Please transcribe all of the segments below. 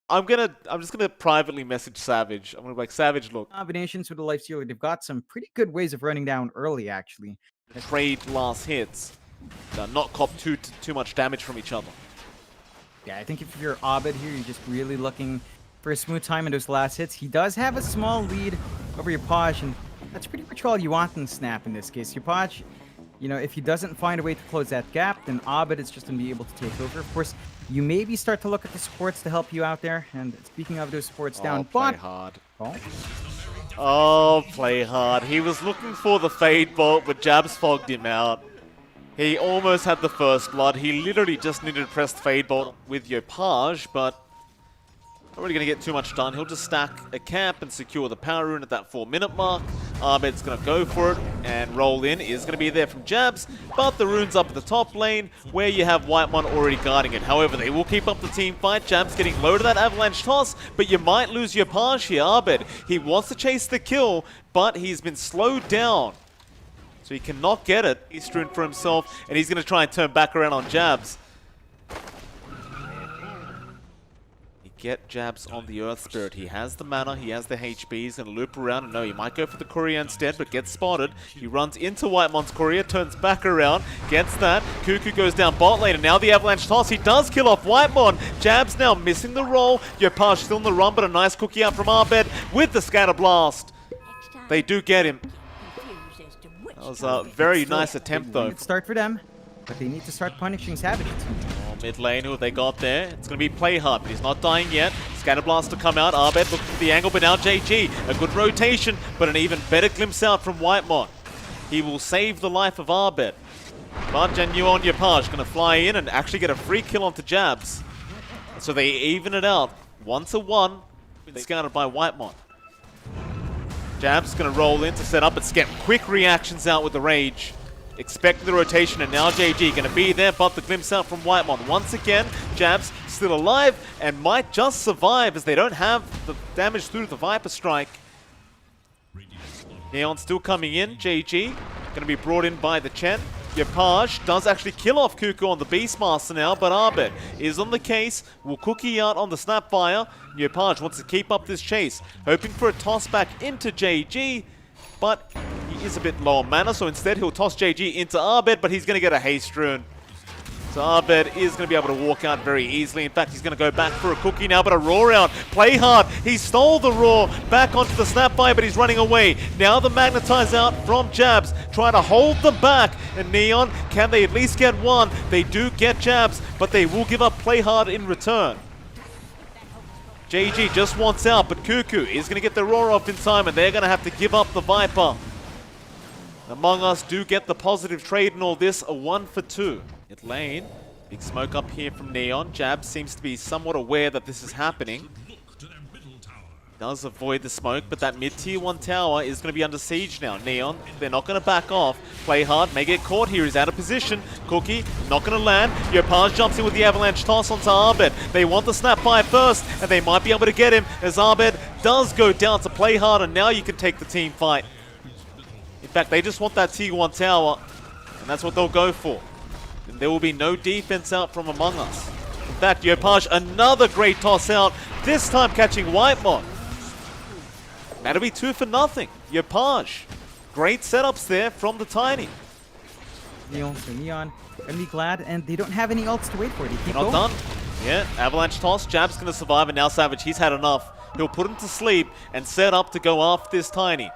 I'm just gonna privately message Savage. I'm gonna be like, Savage, look, Combinations with the life stealer, they've got some pretty good ways of running down early, actually. trade last hits. Not cop too much damage from each other. Yeah, I think if you're Abed here, you're just really looking for a smooth time in those last hits. He does have a small lead over Yapaj, and that's pretty much all you want in Snap in this case. Yapaj, you know, if he doesn't find a way to close that gap, then Abed is just going to be able to take over. Of course, you maybe start to look at the supports to help you out there. And speaking of those supports down, Play but... hard. Oh, Oh, play hard. He was looking for the Fade Bolt, but Jabs fogged him out. He almost had the first blood. He literally just needed to press Fade Bolt with Yopaj, but not really going to get too much done. He'll just stack a camp and secure the power rune at that 4-minute mark. Abed's going to go for it, and roll in is going to be there from Jabs, but the rune's up at the top lane where you have Whitemon already guarding it. However, they will keep up the team fight. Jabs getting low to that avalanche toss, but you might lose Yopaj here. Abed, he wants to chase the kill, but he's been slowed down. So he cannot get it. He's strewn for himself, and he's going to try and turn back around on Jabs. He get Jabs on the Earth Spirit. He has the mana, he has the HP. He's going to loop around. And no, he might go for the courier instead, but gets spotted. He runs into Whitemon's courier, turns back around, gets that. Cuckoo goes down bot lane, and now the avalanche toss. He does kill off Whitemon. Jabs now missing the roll. Yopaj still on the run, but a nice cookie out from Abed with the scatter blast. They do get him. That was a very nice attempt, though. Good start for them, but they need to start punishing Savage. Oh, mid lane, who have they got there? It's going to be Play Hard, but he's not dying yet. Scatterblast to come out. Abed looking for the angle, but now JG. A good rotation, but an even better glimpse out from Whitemon. He will save the life of Abed. But Genuine Yopaj going to fly in and actually get a free kill onto Jabs. So they even it out. 1-1. Been scouted by Whitemon. Jabs going to roll in to set up, but get quick reactions out with the Rage. Expecting the rotation, and now JG going to be there, but the glimpse out from Whitemon. Once again, Jabs still alive and might just survive as they don't have the damage through the Viper Strike. Neon still coming in. JG going to be brought in by the Chen. Yopaj does actually kill off Cuckoo on the Beastmaster now, but Abed is on the case. Will cookie out on the Snapfire. Yopaj wants to keep up this chase, hoping for a toss back into JG, but he is a bit low on mana, so instead he'll toss JG into Abed, but he's going to get a haste rune. So Abed is going to be able to walk out very easily. In fact, he's going to go back for a cookie now, but a roar out. Play hard. He stole the roar back onto the Snapfire, but he's running away. Now the magnetize out from Jabs, trying to hold them back. And Neon, can they at least get one? They do get Jabs, but they will give up Play hard in return. JG just wants out, but Cuckoo is going to get the roar off in time, and they're going to have to give up the Viper. Among Us do get the positive trade in all this, a 1-for-2. Mid lane, big smoke up here from Neon. Jab seems to be somewhat aware that this is happening. Does avoid the smoke, but that mid-tier 1 tower is going to be under siege now. Neon, they're not going to back off. Play hard, may get caught here. He's out of position. Cookie, not going to land. Yopaj jumps in with the avalanche toss onto Abed. They want the Snapfire first, and they might be able to get him as Abed does go down to Play hard, and now you can take the team fight. In fact, they just want that tier 1 tower, and that's what they'll go for. And there will be no defense out from Among Us. In fact, Yopaj, another great toss out, this time catching Whitemon. That'll be 2-for-0. Yopaj, great setups there from the Tiny. Neon gonna be glad, and they don't have any ults to wait for. They keep Not going. done. Yeah, avalanche toss, Jab's going to survive, and now Savage, he's had enough. He'll put him to sleep and set up to go after this Tiny.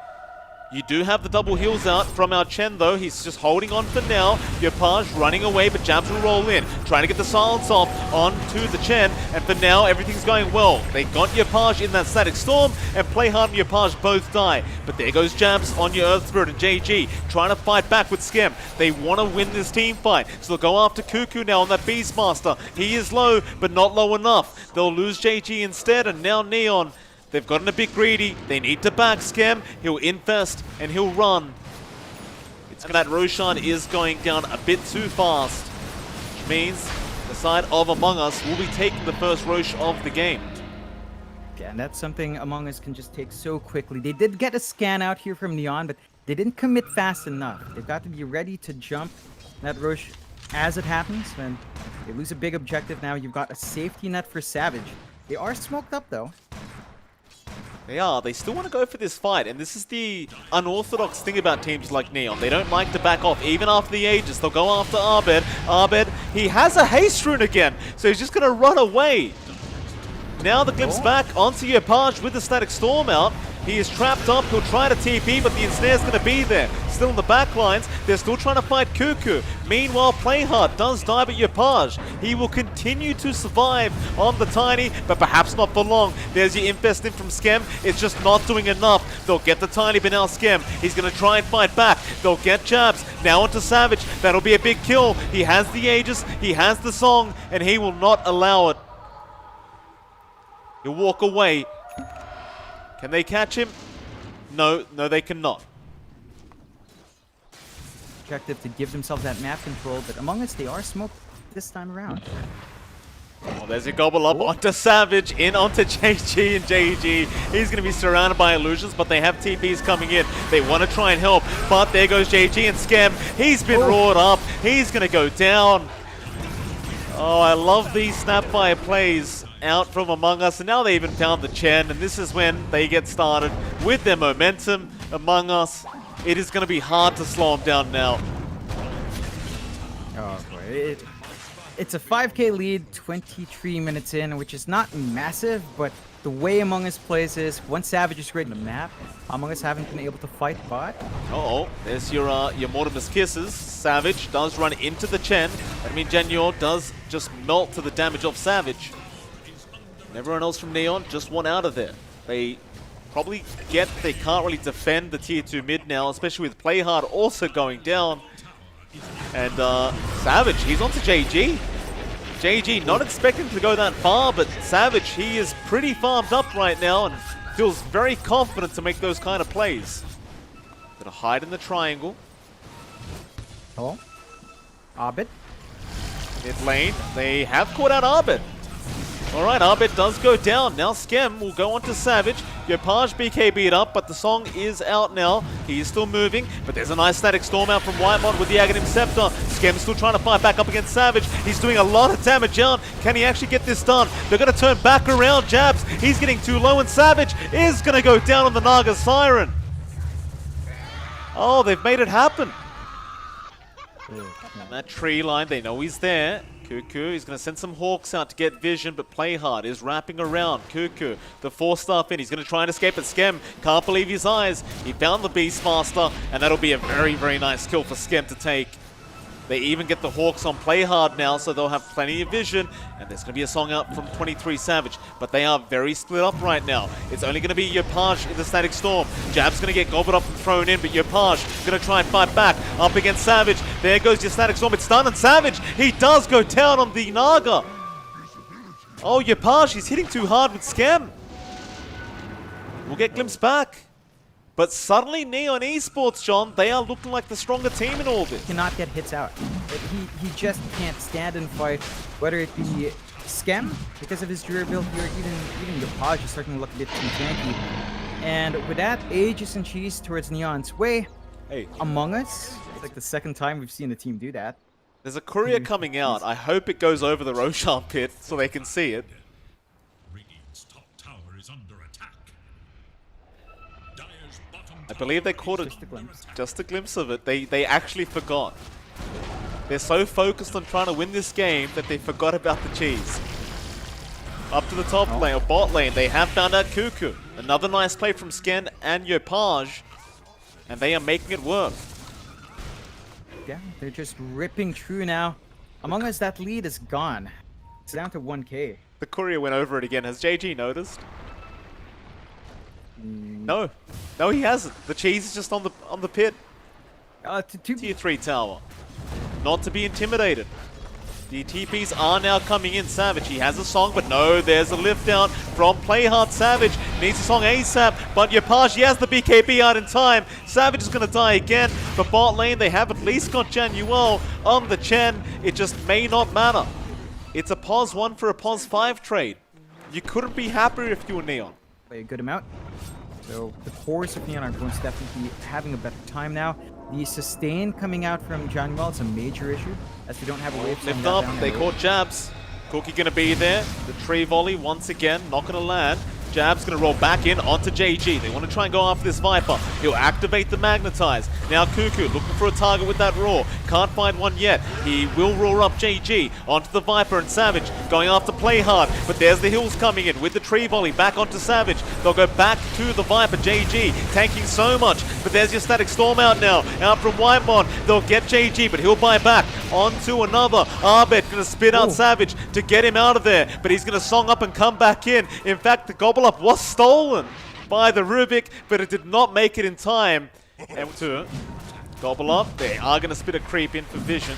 You do have the double heals out from our Chen, though. He's just holding on for now. Yopaj running away, but Jabs will roll in. Trying to get the silence off onto the Chen. And for now, everything's going well. They got Yopaj in that static storm, and Play hard and Yopaj both die. But there goes Jabs on your Earth Spirit and JG. Trying to fight back with CeeM. They want to win this team fight. So they'll go after Cuckoo now on that Beastmaster. He is low, but not low enough. They'll lose JG instead, and now Neon. They've gotten a bit greedy. They need to back CeeM. He'll infest and he'll run. It's that Roshan is going down a bit too fast, which means the side of Among Us will be taking the first Rosh of the game. Yeah, and that's something Among Us can just take so quickly. They did get a scan out here from Neon, but they didn't commit fast enough. They've got to be ready to jump that Rosh as it happens. When they lose a big objective now, you've got a safety net for Savage. They are smoked up though. They are. They still want to go for this fight, and this is the unorthodox thing about teams like Neon. They don't like to back off, even after the Aegis. They'll go after Abed. Abed, he has a haste rune again, so he's just going to run away. Now the glimpse back onto Rampage with the static storm out. He is trapped up. He'll try to TP, but the ensnare's going to be there. Still in the back lines. They're still trying to fight Cuckoo. Meanwhile, Playhard does die but Rampage. He will continue to survive on the Tiny, but perhaps not for long. There's your Infest in from CeeM. It's just not doing enough. They'll get the Tiny, but now CeeM. He's going to try and fight back. They'll get jabs. Now onto Savage. That'll be a big kill. He has the Aegis. He has the song, and he will not allow it. He'll walk away. Can they catch him? No, they cannot. Objective to give themselves that map control, but Among Us, they are smoked this time around. Oh, there's a gobble up onto Savage, in onto JG and JG. He's going to be surrounded by illusions, but they have TPs coming in. They want to try and help, but there goes JG and CeeM. He's been roared up. He's going to go down. Oh, I love these Snapfire plays out from Among Us, and now they even found the Chen, and this is when they get started with their momentum. Among Us, it is going to be hard to slow them down now. Oh boy, it's a 5k lead, 23 minutes in, which is not massive, but the way Among Us plays is, once Savage is creating the map, Among Us haven't been able to fight bot. There's your Mortimer's Kisses. Savage does run into the Chen. I mean, Genyor does just melt to the damage of Savage. And everyone else from Neon just want out of there. They probably they can't really defend the tier 2 mid now, especially with Playhard also going down. And Savage, he's onto JG. JG not expecting to go that far, but Savage, he is pretty farmed up right now and feels very confident to make those kind of plays. Gonna hide in the triangle. Hello? Abed? Mid lane, they have caught out Abed. Alright, Abed does go down. Now CeeM will go on to Savage. Rampage BKB'd up, but the song is out now. He is still moving, but there's a nice static storm out from Whitemon with the Aghanim Scepter. CeeM still trying to fight back up against Savage. He's doing a lot of damage out. Can he actually get this done? They're going to turn back around. Jabs, he's getting too low, and Savage is going to go down on the Naga Siren. Oh, they've made it happen. On that tree line, they know he's there. Cuckoo, he's going to send some Hawks out to get vision, but Playhard is wrapping around. Cuckoo, the 4-star fin, he's going to try and escape, but CeeM can't believe his eyes. He found the Beastmaster, and that'll be a very, very nice kill for CeeM to take. They even get the Hawks on Playhard now, so they'll have plenty of vision. And there's going to be a song out from 23 Savage. But they are very split up right now. It's only going to be Rampage in the Static Storm. Jab's going to get gobbled up and thrown in, but Rampage going to try and fight back up against Savage. There goes your Static Storm. It's done, and Savage, he does go down on the Naga. Oh, Rampage, he's hitting too hard with CeeM. We'll get glimpse back. But suddenly Neon Esports, John, they are looking like the stronger team in all this. Cannot get hits out. He just can't stand and fight, whether it be CeeM, because of his durability, or even Rampage is starting to look a bit too tanky. And with that, Aegis and Cheese towards Neon's way, Among Us, it's like the second time we've seen the team do that. There's a courier coming out. I hope it goes over the Roshan pit so they can see it. I believe they caught it, just a glimpse of it. They actually forgot. They're so focused on trying to win this game that they forgot about the cheese. Up to the top lane, or bot lane, they have found out Cuckoo. Another nice play from CeeM and Rampage, and they are making it work. Yeah, they're just ripping through now. Among Us, that lead is gone. It's down to 1k. The courier went over it again. Has JG noticed? No, he hasn't. The cheese is just on the pit. Tier 3 tower. Not to be intimidated. The TPs are now coming in. Savage, he has a song, but no, there's a lift out from Playhard. Savage needs a song ASAP, but Rampage, he has the BKB out in time. Savage is going to die again. The bot lane, they have at least got Januel on the Chen. It just may not matter. It's a pos 1 for a pos 5 trade. You couldn't be happier if you were Neon. Play a good amount. So the cores of Neon are going to definitely be having a better time now. The sustain coming out from Januel is a major issue, as we don't have a wave. Lift up, they caught jabs. Cookie gonna be there. The tree volley once again, not gonna land. Jab's gonna roll back in onto JG. They want to try and go after this Viper. He'll activate the Magnetize. Now Cuckoo looking for a target with that roar. Can't find one yet. He will roar up JG onto the Viper, and Savage going after Play Hard. But there's the hills coming in with the tree volley back onto Savage. They'll go back to the Viper. JG tanking so much. But there's your Static Storm out now. Out from Whitemon. They'll get JG, but he'll buy back onto another. Arbet gonna spit out Savage to get him out of there. But he's gonna song up and come back in. In fact, the Gobble Up was stolen by the Rubik, but it did not make it in time. And to Gobble Up, they are going to spit a creep in for vision.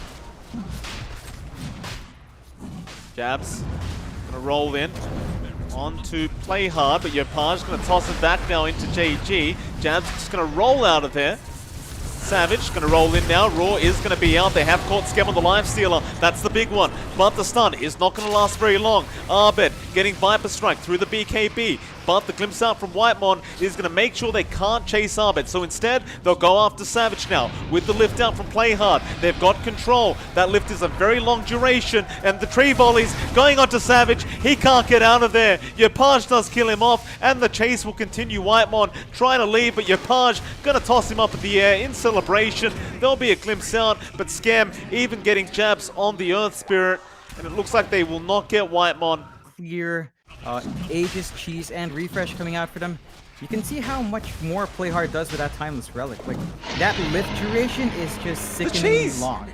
Jabs going to roll in onto Play Hard, but Yopaj going to toss it back now into JG. Jabs just going to roll out of there. Savage going to roll in now. Raw is going to be out. They have caught CeeM on the Life Stealer. That's the big one. But the stun is not going to last very long. Arbet getting Viper Strike through the BKB. But the glimpse out from Whitemon is going to make sure they can't chase Arbet. So instead, they'll go after Savage now with the lift out from Play Hard. They've got control. That lift is a very long duration. And the tree volleys going onto Savage. He can't get out of there. Yopaj does kill him off. And the chase will continue. Whitemon trying to leave, but Yopaj going to toss him up in the air in celebration. There'll be a glimpse out, but CeeM even getting jabs on the Earth Spirit. And it looks like they will not get Whitemon. Clear Aegis, Cheese, and Refresh coming out for them. You can see how much more Play Hard does with that Timeless Relic. Like, that lift duration is just sickeningly long.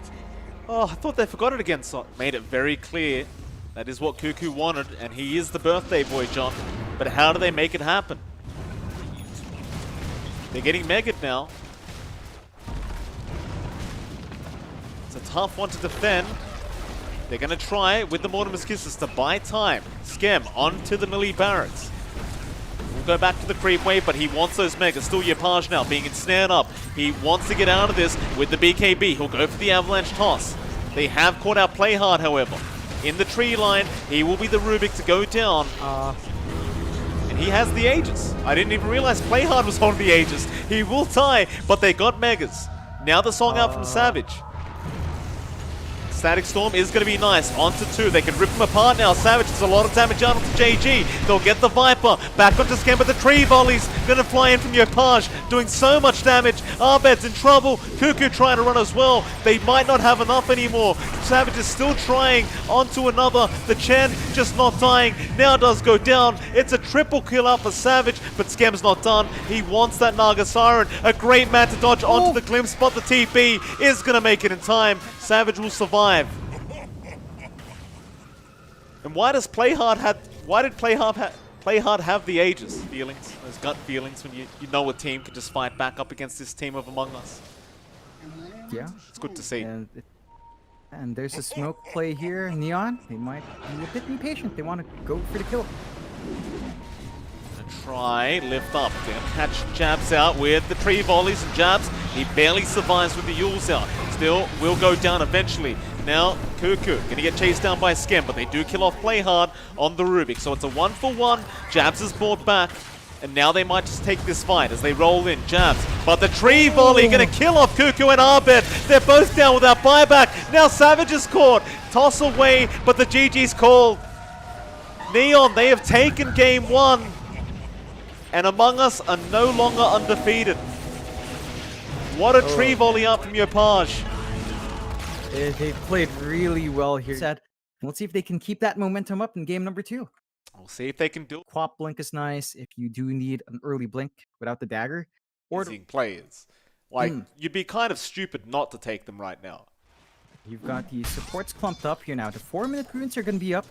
Oh, I thought they forgot it again, so made it very clear. That is what Cuckoo wanted, and he is the birthday boy, John. But how do they make it happen? They're getting megged now. It's a tough one to defend. They're going to try with the Mortimer's Kisses to buy time. CeeM onto the melee barracks. We'll go back to the creep wave, but he wants those megas. Still Yopaj now being ensnared up. He wants to get out of this with the BKB. He'll go for the avalanche toss. They have caught out Play Hard, however. In the tree line, he will be the Rubik to go down. And he has the Aegis. I didn't even realize Play Hard was on the Aegis. He will tie, but they got megas. Now the song out from Savage. Static Storm is going to be nice. Onto 2. They can rip him apart now. Savage does a lot of damage out onto JG. They'll get the Viper. Back onto CeeM, but the tree volleys going to fly in from Yopaj, doing so much damage. Arbet's in trouble. Cuckoo trying to run as well. They might not have enough anymore. Savage is still trying onto another. The Chen just not dying. Now does go down. It's a triple kill out for Savage, but CeeM's not done. He wants that Naga Siren. A great man to dodge onto the glimpse, but the TP is going to make it in time. Savage will survive. And why does Play Hard did Play Hard have the Aegis feelings? Those gut feelings when you know a team can just fight back up against this team of Among Us. Yeah. It's good to see. And there's a smoke play here. Neon, they might be a bit impatient. They want to go for the kill. Try, lift up, gonna catch Jabs out with the tree volleys, and Jabs, he barely survives with the Yules out. Still will go down eventually. Now, Cuckoo gonna get chased down by CeeM, but they do kill off Play Hard on the Rubik. So it's a 1-for-1. Jabs is brought back, and now they might just take this fight as they roll in. Jabs, but the tree volley gonna kill off Cuckoo and Arbet. They're both down without buyback. Now Savage is caught. Toss away, but the GG's called. Neon, they have taken game 1. And Among Us are no longer undefeated. What a tree volley up from Yopaj. They played really well here. Let's see if they can keep that momentum up in game number 2. We'll see if they can do it. Quap Blink is nice if you do need an early blink without the dagger. Or Seeing players. Like, you'd be kind of stupid not to take them right now. You've got the supports clumped up here now. The 4-minute runes are going to be up.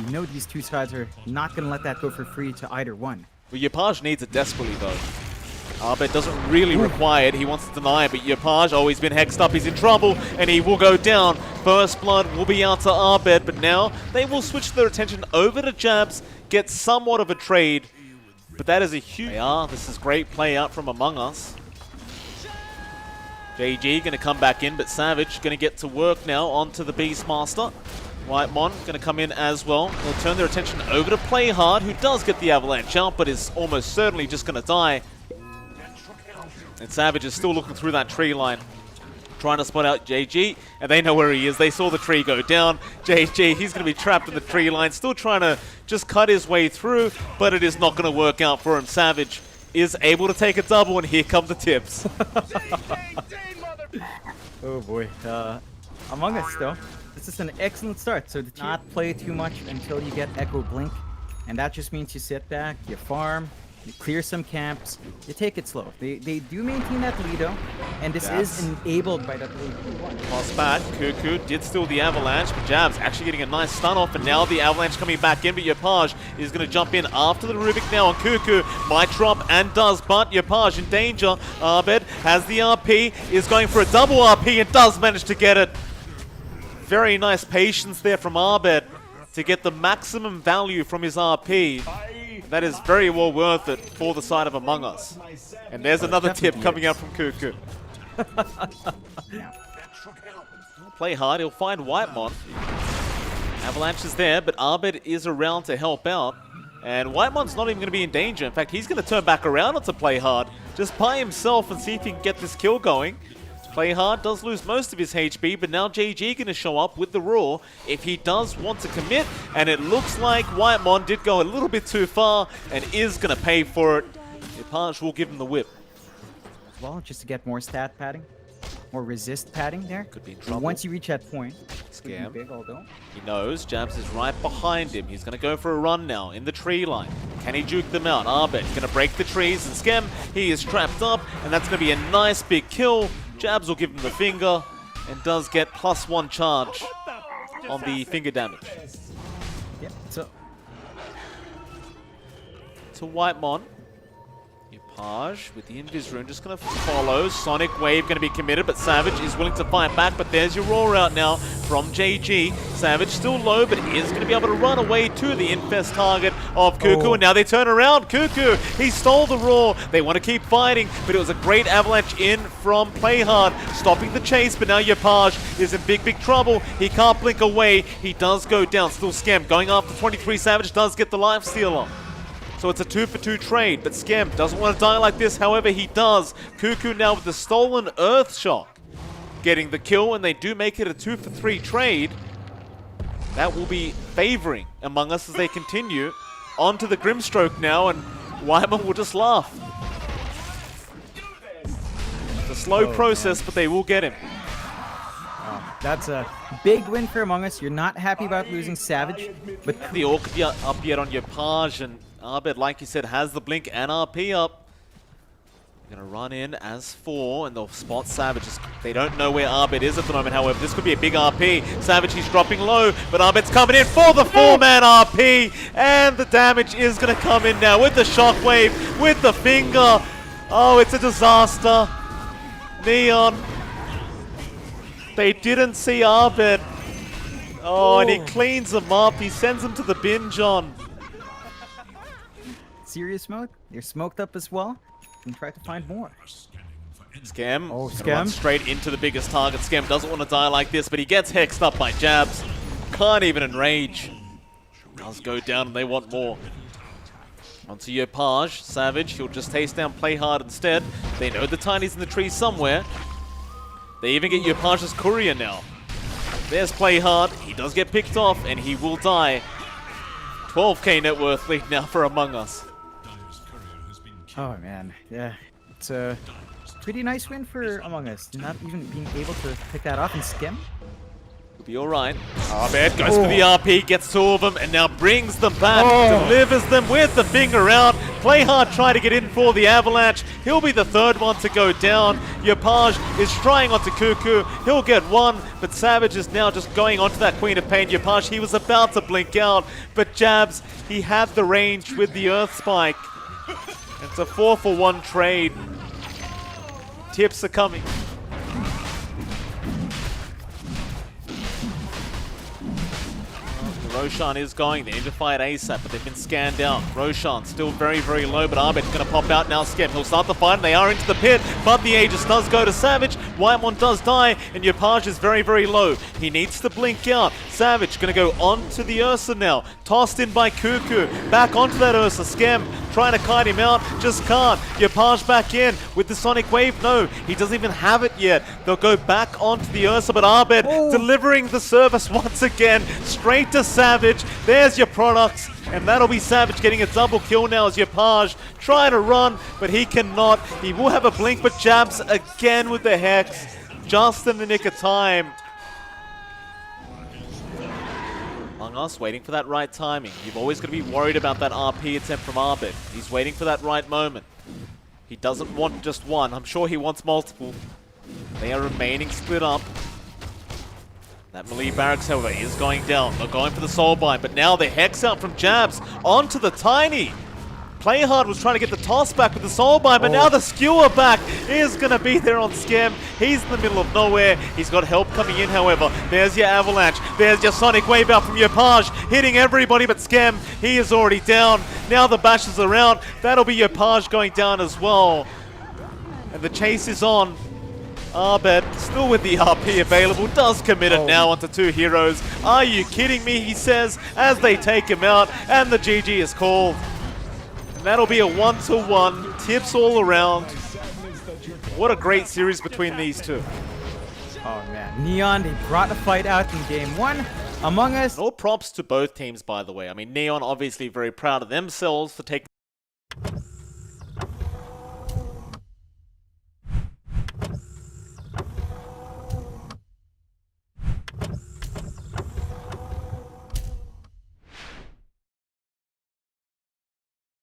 You know these two sides are not going to let that go for free to either one. Well, Yopaj needs it desperately, though. Arbet doesn't really require it. He wants to deny it, but Yopaj, he's been hexed up. He's in trouble, and he will go down. First blood will be out to Arbet, but now they will switch their attention over to Jabs, get somewhat of a trade. But that is a huge... This is great play out from Among Us. JG going to come back in, but Savage going to get to work now onto the Beastmaster. Whitemon going to come in as well. They'll turn their attention over to Play Hard, who does get the avalanche out, but is almost certainly just going to die. And Savage is still looking through that tree line, trying to spot out JG, and they know where he is. They saw the tree go down. JG, he's going to be trapped in the tree line, still trying to just cut his way through, but it is not going to work out for him. Savage is able to take a double, and here come the tips. Oh boy. Among Us, though, this is an excellent start. So do not play too much until you get Echo Blink, and that just means you sit back, you farm, you clear some camps, you take it slow. They do maintain that lead though, and this is enabled by that lead. Lost back, Cuckoo did steal the Avalanche, but Jabs actually getting a nice stun off, and now the Avalanche coming back in, but Yapage is going to jump in after the Rubik now, and Cuckoo might drop and does, but Yapage in danger. Abed has the RP, is going for a double RP and does manage to get it. Very nice patience there from Abed to get the maximum value from his RP. That is very well worth it for the side of Among Us. And there's another tip coming out from Cuckoo. Play hard, he'll find Whitemon. Avalanche is there, but Abed is around to help out. And Whitemon's not even going to be in danger. In fact, he's going to turn back around onto Play Hard just by himself and see if he can get this kill going. Play Hard does lose most of his HP, but now JG going to show up with the Roar if he does want to commit, and it looks like Whitemon did go a little bit too far and is going to pay for it. Yapage will give him the whip. Well, just to get more stat padding, more resist padding there. Could be in trouble. And once you reach that point, Scam. big, although. He knows Jabs is right behind him. He's going to go for a run now in the tree line. Can he juke them out? Abed going to break the trees, and Scam, he is trapped up, and that's going to be a nice big kill. Jabs will give him the finger and does get +1 charge on the finger damage. Yeah, so To Whitemon. Yapage with the Invis rune just going to follow. Sonic Wave going to be committed, but Savage is willing to fight back. But there's your roar out now from JG. Savage still low, but is going to be able to run away to the infest target of Cuckoo. And now they turn around. Cuckoo, he stole the roar. They want to keep fighting, but it was a great avalanche in from Playhard, stopping the chase. But now Yapage is in big, big trouble. He can't blink away. He does go down. Still Scam going after 23. Savage does get the life stealer. So it's a 2-for-2 trade, but Scam doesn't want to die like this. However, he does. Cuckoo now with the stolen Earth Shock getting the kill, and they do make it a 2-for-3 trade. That will be favoring Among Us as they continue. On to the Grimstroke now, and Wyman will just laugh. It's a slow process, but they will get him. that's a big win for Among Us. You're not happy about losing Savage, but The Orc up yet on Yapage, and Abed, like you said, has the blink and RP up. They're going to run in as 4, and they'll spot Savage. They don't know where Abed is at the moment, however. This could be a big RP. Savage, he's dropping low, but Abed's coming in for the 4-man RP, and the damage is going to come in now with the shockwave, with the finger. Oh, it's a disaster. Neon. They didn't see Abed. Oh, and he cleans him up. He sends him to the bin, John. serious mode, you're smoked up as well, and try to find more. Scam. Oh, Gonna Scam. run straight into the biggest target. Scam doesn't want to die like this, but he gets hexed up by Jabs. Can't even enrage. Does go down, and they want more. Onto Yapage. Savage, he'll just taste down Play Hard instead. They know the Tiny's in the tree somewhere. They even get Yapage's courier now. There's Play Hard. He does get picked off, and he will die. 12k net worth lead now for Among Us. Oh man, yeah, it's a pretty nice win for Among Us. Not even being able to pick that off and skim. Will be alright. Abed goes for the RP, gets 2 of them, and now brings them back, delivers them with the finger out. Play Hard trying to get in for the Avalanche. He'll be the 3rd one to go down. Yapage is trying onto Cuckoo. He'll get 1, but Savage is now just going onto that Queen of Pain. Yapage, he was about to blink out, but Jabs, he had the range with the Earth Spike. It's a 4-for-1 trade. Tips are coming. Roshan is going. They need to fight ASAP, but they've been scanned out. Roshan still very, very low, but Abed's going to pop out now. Scam, he'll start the fight, and they are into the pit, but the Aegis does go to Savage. Whitemon does die, and Yapage is very, very low. He needs to blink out. Savage going to go onto the Ursa now. Tossed in by Cuckoo. Back onto that Ursa. Scam trying to kite him out, just can't. Yapage back in with the Sonic Wave. No, he doesn't even have it yet. They'll go back onto the Ursa, but Abed delivering the service once again, straight to Savage. There's your products, and that'll be Savage getting a double kill now as Yapage trying to run, but he cannot. He will have a blink, but jabs again with the Hex, just in the nick of time. Among Us waiting for that right timing. You've always got to be worried about that RP attempt from Abed. He's waiting for that right moment. He doesn't want just one. I'm sure he wants multiple. They are remaining split up. That melee barracks, however, is going down. They're going for the soul bind, but now the Hex out from jabs onto the Tiny. Playhard was trying to get the toss back with the soul bind, but now the skewer back is going to be there on CeeM. He's in the middle of nowhere. He's got help coming in, however. There's your avalanche. There's your Sonic Wave out from Yapage, hitting everybody but CeeM. He is already down. Now the bash is around. That'll be Yapage going down as well. And the chase is on. Abed, still with the RP available, does commit it now onto two heroes. Are you kidding me, he says, as they take him out, and the GG is called. And that'll be a 1-to-1, tips all around. What a great series between these two. Oh man, Neon, they brought the fight out in game one. Among Us. All props to both teams, by the way. I mean, Neon obviously very proud of themselves for taking